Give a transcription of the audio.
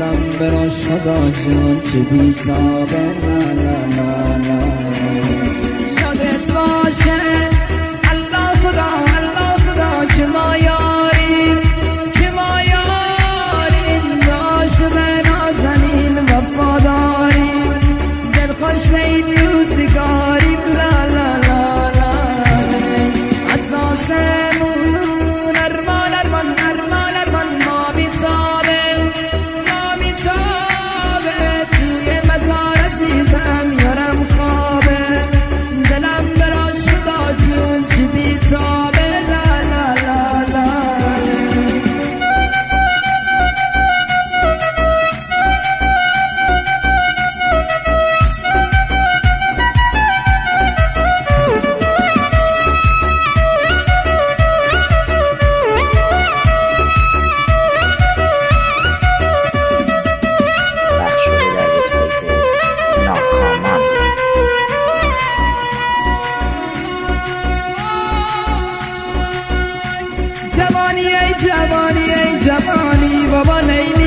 دلم براش خدا جون چه بیتابه لا لا لا لا یادت باشه الله خدا الله خدا که ما یاریم که ما یاریم عاشق نازنین وفاداریم دلخوش به این روزگاریم لا لا لا لا اساسمون ارمان ارمان ارمان ارمان ما میتابه توی مزار عزیزم یارم خوابه دلم براش خدا جون چی بیتابه لا لا لا لا جوانی ای جوانی ای جوانی بابا لیلی